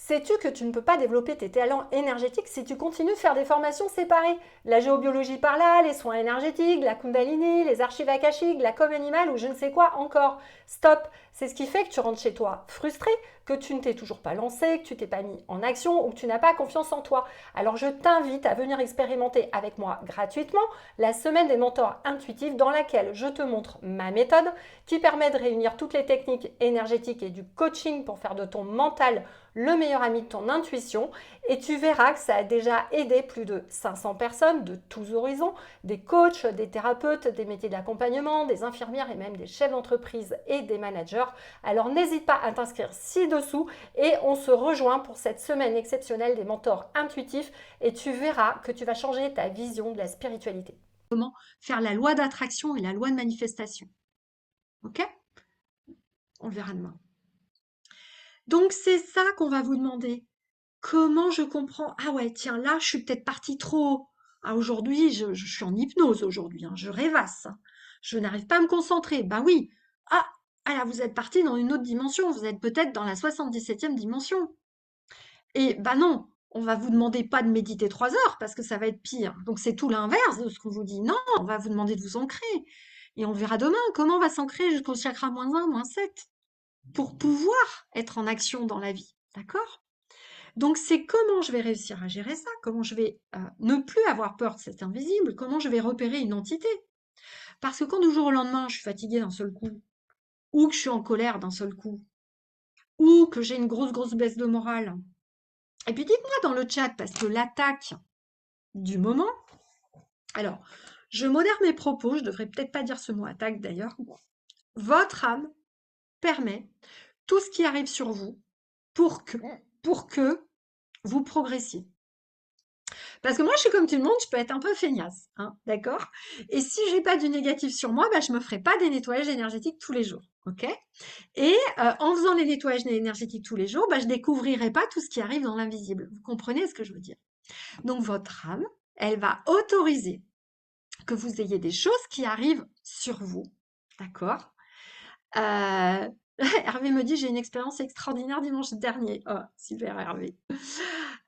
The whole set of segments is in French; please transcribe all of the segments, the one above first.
Sais-tu que tu ne peux pas développer tes talents énergétiques si tu continues de faire des formations séparées? La géobiologie par là, les soins énergétiques, la kundalini, les archives akashiques, la com animale ou je ne sais quoi encore. Stop! C'est ce qui fait que tu rentres chez toi frustré, que tu ne t'es toujours pas lancé, que tu t'es pas mis en action ou que tu n'as pas confiance en toi. Alors je t'invite à venir expérimenter avec moi gratuitement la semaine des mentors intuitifs dans laquelle je te montre ma méthode qui permet de réunir toutes les techniques énergétiques et du coaching pour faire de ton mental le meilleur ami de ton intuition et tu verras que ça a déjà aidé plus de 500 personnes de tous horizons, des coachs, des thérapeutes, des métiers d'accompagnement, des infirmières et même des chefs d'entreprise et des managers. Alors n'hésite pas à t'inscrire ci-dessous et on se rejoint pour cette semaine exceptionnelle des mentors intuitifs et tu verras que tu vas changer ta vision de la spiritualité. Comment faire la loi d'attraction et la loi de manifestation. Ok? On le verra demain. Donc c'est ça qu'on va vous demander. Comment je comprends? Ah ouais, tiens, là, je suis peut-être partie trop haut. Ah, aujourd'hui, je suis en hypnose aujourd'hui, hein, je rêvasse. Je n'arrive pas à me concentrer. Bah oui. Ah, ah là, vous êtes parti dans une autre dimension. Vous êtes peut-être dans la 77e dimension. Et bah non, on va vous demander pas de méditer 3 heures parce que ça va être pire. Donc c'est tout l'inverse de ce qu'on vous dit. Non, on va vous demander de vous ancrer. Et on verra demain comment on va s'ancrer jusqu'au chakra -1, -7 pour pouvoir être en action dans la vie. D'accord? Donc, c'est comment je vais réussir à gérer ça, comment je vais ne plus avoir peur de cet invisible, comment je vais repérer une entité. Parce que quand du jour au lendemain, je suis fatiguée d'un seul coup, ou que je suis en colère d'un seul coup, ou que j'ai une grosse baisse de morale, et puis dites-moi dans le chat, parce que l'attaque du moment, alors, je modère mes propos, je devrais peut-être pas dire ce mot attaque d'ailleurs, votre âme permet tout ce qui arrive sur vous pour que vous progressiez. Parce que moi, je suis comme tout le monde, je peux être un peu feignasse, hein, d'accord? Et si j'ai pas du négatif sur moi, bah, je me ferai pas des nettoyages énergétiques tous les jours, ok? Et en faisant les nettoyages énergétiques tous les jours, bah, je découvrirai pas tout ce qui arrive dans l'invisible. Vous comprenez ce que je veux dire? Donc votre âme, elle va autoriser que vous ayez des choses qui arrivent sur vous, d'accord? Euh, Hervé me dit, j'ai une expérience extraordinaire dimanche dernier. Oh, super Hervé.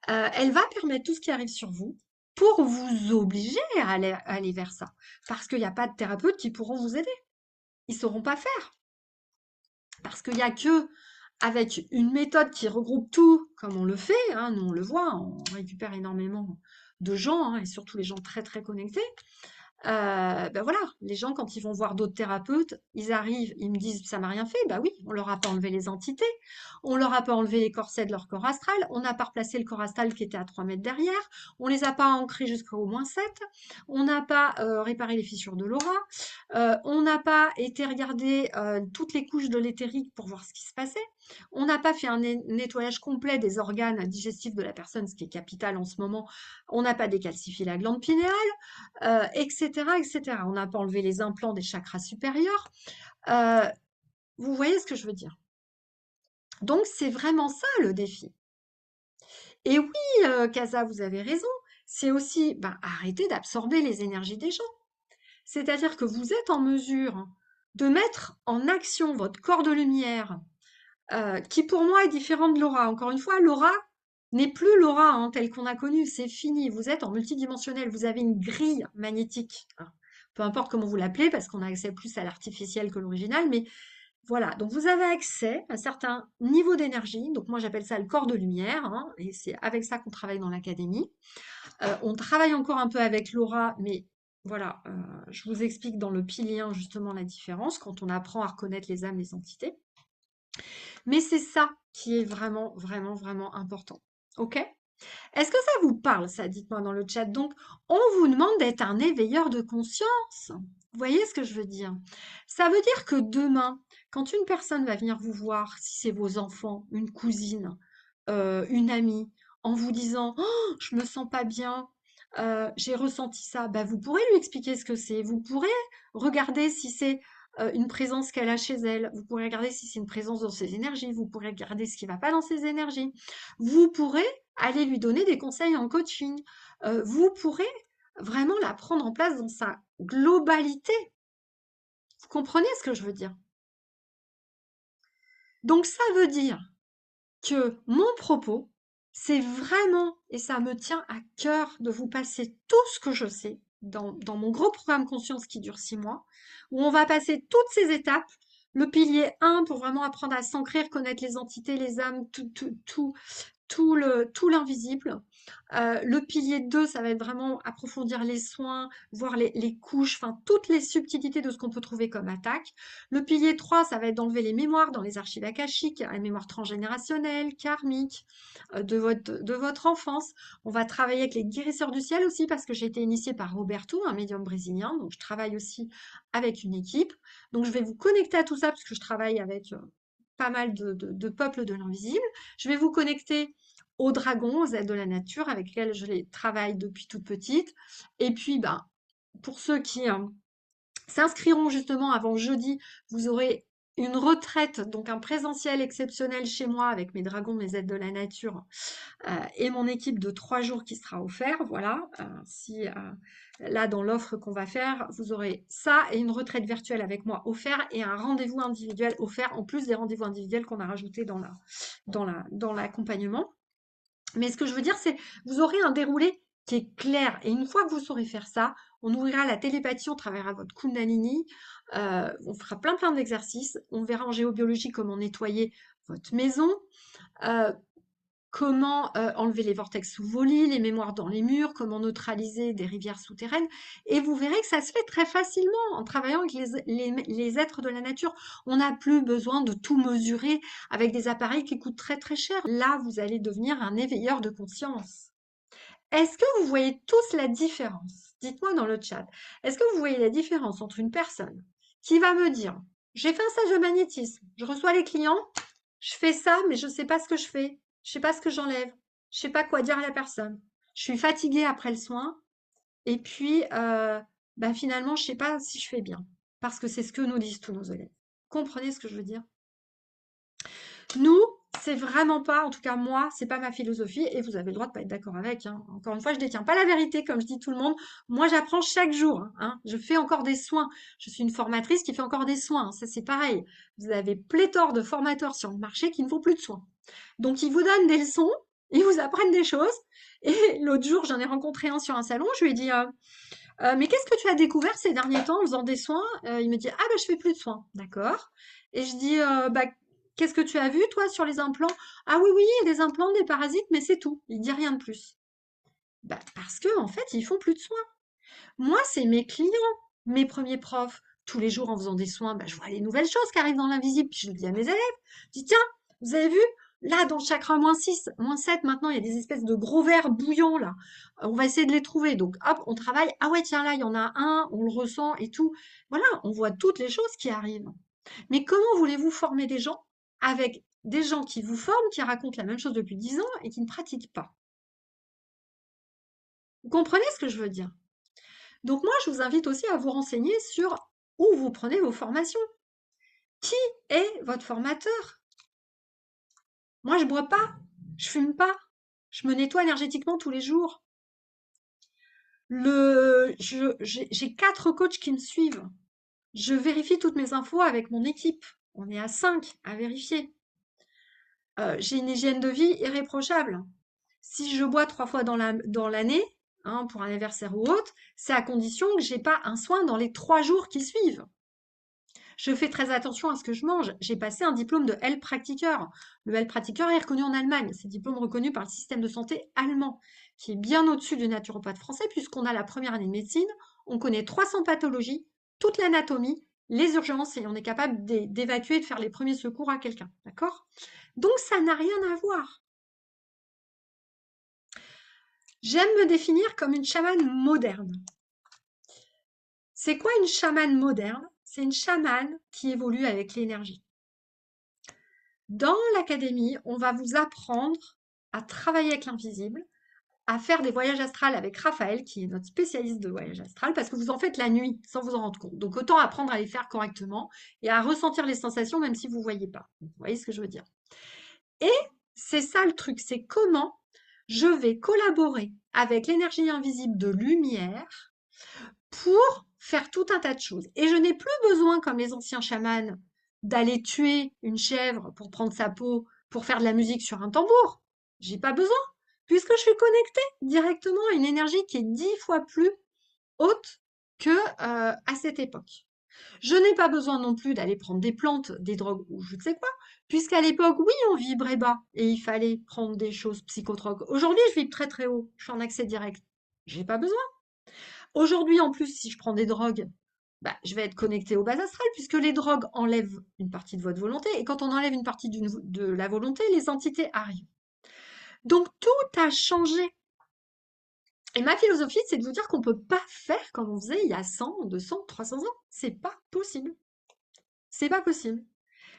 Elle va permettre tout ce qui arrive sur vous pour vous obliger à aller vers ça. Parce qu'il n'y a pas de thérapeutes qui pourront vous aider. Ils ne sauront pas faire. Parce qu'il n'y a que avec une méthode qui regroupe tout, comme on le fait, hein, nous on le voit, on récupère énormément de gens, hein, et surtout les gens très très connectés. Ben voilà, les gens, quand ils vont voir d'autres thérapeutes, ils arrivent, ils me disent, ça m'a rien fait. Bah oui, on leur a pas enlevé les entités, on leur a pas enlevé les corsets de leur corps astral, on n'a pas replacé le corps astral qui était à 3 mètres derrière, on les a pas ancrés jusqu'au -7, on n'a pas réparé les fissures de l'aura, on n'a pas été regarder toutes les couches de l'éthérique pour voir ce qui se passait, on n'a pas fait un nettoyage complet des organes digestifs de la personne, ce qui est capital en ce moment, on n'a pas décalcifié la glande pinéale, etc., etc. On n'a pas enlevé les implants des chakras supérieurs. Euh, Vous voyez ce que je veux dire? Donc, c'est vraiment ça le défi. Et oui, Casa, vous avez raison. C'est aussi arrêter d'absorber les énergies des gens. C'est-à-dire que vous êtes en mesure de mettre en action votre corps de lumière, qui pour moi est différent de l'aura. Encore une fois, l'aura n'est plus l'aura hein, telle qu'on a connue. C'est fini. Vous êtes en multidimensionnel. Vous avez une grille magnétique. Hein. Peu importe comment vous l'appelez, parce qu'on a accès plus à l'artificiel que l'original, mais voilà. Donc vous avez accès à un certain niveau d'énergie. Donc moi j'appelle ça le corps de lumière, hein, et c'est avec ça qu'on travaille dans l'académie. On travaille encore un peu avec l'aura, mais voilà, je vous explique dans le pilier justement la différence quand on apprend à reconnaître les âmes, les entités. Mais c'est ça qui est vraiment, vraiment, vraiment important. Ok? Est-ce que ça vous parle, ça? Dites-moi dans le chat. Donc, on vous demande d'être un éveilleur de conscience. Vous voyez ce que je veux dire? Ça veut dire que demain, quand une personne va venir vous voir, si c'est vos enfants, une cousine, une amie, en vous disant «Oh, je me sens pas bien, j'ai ressenti ça», bah, vous pourrez lui expliquer ce que c'est. Vous pourrez regarder si c'est une présence qu'elle a chez elle. Vous pourrez regarder si c'est une présence dans ses énergies. Vous pourrez regarder ce qui ne va pas dans ses énergies. Vous pourrez aller lui donner des conseils en coaching. Vous pourrez vraiment la prendre en place dans sa globalité. Vous comprenez ce que je veux dire? Donc ça veut dire que mon propos, c'est vraiment, et ça me tient à cœur de vous passer tout ce que je sais dans mon gros programme conscience qui dure 6 mois, où on va passer toutes ces étapes. Le pilier 1 pour vraiment apprendre à s'ancrer, connaître les entités, les âmes, tout l'invisible. Le pilier 2, ça va être vraiment approfondir les soins, voir les couches, enfin toutes les subtilités de ce qu'on peut trouver comme attaque. Le pilier 3, ça va être d'enlever les mémoires dans les archives akashiques, les mémoires transgénérationnelles, karmiques, de votre enfance. On va travailler avec les guérisseurs du ciel aussi, parce que j'ai été initiée par Roberto, un médium brésilien, donc je travaille aussi avec une équipe. Donc je vais vous connecter à tout ça, parce que je travaille avec pas mal de peuples de l'invisible. Je vais vous connecter aux dragons, aux aides de la nature, avec lesquels je les travaille depuis toute petite. Et puis, ben, pour ceux qui s'inscriront justement avant jeudi, vous aurez une retraite, donc un présentiel exceptionnel chez moi avec mes dragons, mes aides de la nature et mon équipe de 3 jours qui sera offert. Voilà, si là dans l'offre qu'on va faire, vous aurez ça et une retraite virtuelle avec moi offert et un rendez-vous individuel offert en plus des rendez-vous individuels qu'on a rajoutés dans l'accompagnement. Mais ce que je veux dire, c'est vous aurez un déroulé qui est clair. Et une fois que vous saurez faire ça, on ouvrira la télépathie, on travaillera votre Kundalini, on fera plein d'exercices, on verra en géobiologie comment nettoyer votre maison, euh, comment enlever les vortex sous vos lits, les mémoires dans les murs, comment neutraliser des rivières souterraines. Et vous verrez que ça se fait très facilement en travaillant avec les êtres de la nature. On n'a plus besoin de tout mesurer avec des appareils qui coûtent très cher. Là, vous allez devenir un éveilleur de conscience. Est-ce que vous voyez tous la différence? Dites-moi dans le chat. Est-ce que vous voyez la différence entre une personne qui va me dire, j'ai fait un stage de magnétisme, je reçois les clients, je fais ça, mais je ne sais pas ce que je fais. Je sais pas ce que j'enlève. Je sais pas quoi dire à la personne. Je suis fatiguée après le soin. Et puis, bah, finalement, je sais pas si je fais bien. Parce que c'est ce que nous disent tous nos élèves. Comprenez ce que je veux dire? Nous, c'est vraiment pas, en tout cas moi, c'est pas ma philosophie et vous avez le droit de pas être d'accord avec, hein. Encore une fois, je détiens pas la vérité, comme je dis tout le monde. Moi, j'apprends chaque jour, hein. Je fais encore des soins. Je suis une formatrice qui fait encore des soins, hein. Ça, c'est pareil. Vous avez pléthore de formateurs sur le marché qui ne font plus de soins. Donc, ils vous donnent des leçons, ils vous apprennent des choses. Et l'autre jour, j'en ai rencontré un sur un salon, je lui ai dit, mais qu'est-ce que tu as découvert ces derniers temps en faisant des soins? Il me dit, ah bah je fais plus de soins. D'accord. Et je dis, bah qu'est-ce que tu as vu toi sur les implants? Ah oui, oui, il y a des implants, des parasites, mais c'est tout. Il dit rien de plus. Bah, parce que en fait, ils font plus de soins. Moi, c'est mes clients, mes premiers profs. Tous les jours en faisant des soins, bah, je vois les nouvelles choses qui arrivent dans l'invisible. Puis je le dis à mes élèves. Je dis, tiens, vous avez vu? Là, dans le chakra -6, -7, maintenant, il y a des espèces de gros vers bouillants, là. On va essayer de les trouver. Donc, hop, on travaille. Ah ouais, tiens, là, il y en a un, on le ressent et tout. Voilà, on voit toutes les choses qui arrivent. Mais comment voulez-vous former des gens avec des gens qui vous forment, qui racontent la même chose depuis 10 ans et qui ne pratiquent pas? Vous comprenez ce que je veux dire? Donc moi, je vous invite aussi à vous renseigner sur où vous prenez vos formations. Qui est votre formateur? Moi, je bois pas, je fume pas, je me nettoie énergétiquement tous les jours. J'ai 4 coachs qui me suivent. Je vérifie toutes mes infos avec mon équipe. On est à 5 à vérifier. J'ai une hygiène de vie irréprochable. Si je bois 3 fois dans l'année, hein, pour un anniversaire ou autre, c'est à condition que j'ai pas un soin dans les 3 jours qui suivent. Je fais très attention à ce que je mange. J'ai passé un diplôme de Heilpraktiker. Le Heilpraktiker est reconnu en Allemagne. C'est un diplôme reconnu par le système de santé allemand, qui est bien au-dessus du naturopathe français, puisqu'on a la première année de médecine, on connaît 300 pathologies, toute l'anatomie, les urgences, et on est capable d'évacuer, de faire les premiers secours à quelqu'un. D'accord? Donc ça n'a rien à voir. J'aime me définir comme une chamane moderne. C'est quoi une chamane moderne? C'est une chamane qui évolue avec l'énergie. Dans l'académie, on va vous apprendre à travailler avec l'invisible, à faire des voyages astrales avec Raphaël, qui est notre spécialiste de voyage astral, parce que vous en faites la nuit sans vous en rendre compte. Donc autant apprendre à les faire correctement et à ressentir les sensations même si vous ne voyez pas. Vous voyez ce que je veux dire? Et c'est ça le truc, c'est comment je vais collaborer avec l'énergie invisible de lumière pour faire tout un tas de choses. Et je n'ai plus besoin, comme les anciens chamans, d'aller tuer une chèvre pour prendre sa peau pour faire de la musique sur un tambour. J'ai pas besoin, puisque je suis connectée directement à une énergie qui est 10 fois plus haute que à cette époque. Je n'ai pas besoin non plus d'aller prendre des plantes, des drogues ou je ne sais quoi, puisqu'à l'époque, oui, on vibrait bas et il fallait prendre des choses psychotropes. Aujourd'hui, je vibre très très haut, je suis en accès direct. J'ai pas besoin. Aujourd'hui, en plus, si je prends des drogues, bah, je vais être connectée au bas astral, puisque les drogues enlèvent une partie de votre volonté, et quand on enlève une partie de la volonté, les entités arrivent. Donc tout a changé. Et ma philosophie, c'est de vous dire qu'on ne peut pas faire comme on faisait il y a 100, 200, 300 ans. C'est pas possible. C'est pas possible.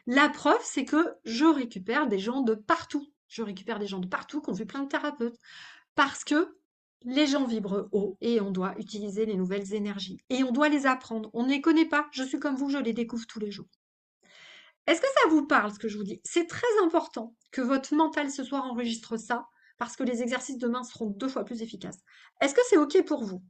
La preuve, c'est que je récupère des gens de partout. Je récupère des gens de partout qui ont vu plein de thérapeutes. Parce que les gens vibrent haut et on doit utiliser les nouvelles énergies. Et on doit les apprendre. On ne les connaît pas. Je suis comme vous, je les découvre tous les jours. Est-ce que ça vous parle ce que je vous dis? C'est très important que votre mental ce soir enregistre ça parce que les exercices demain seront 2 fois plus efficaces. Est-ce que c'est OK pour vous?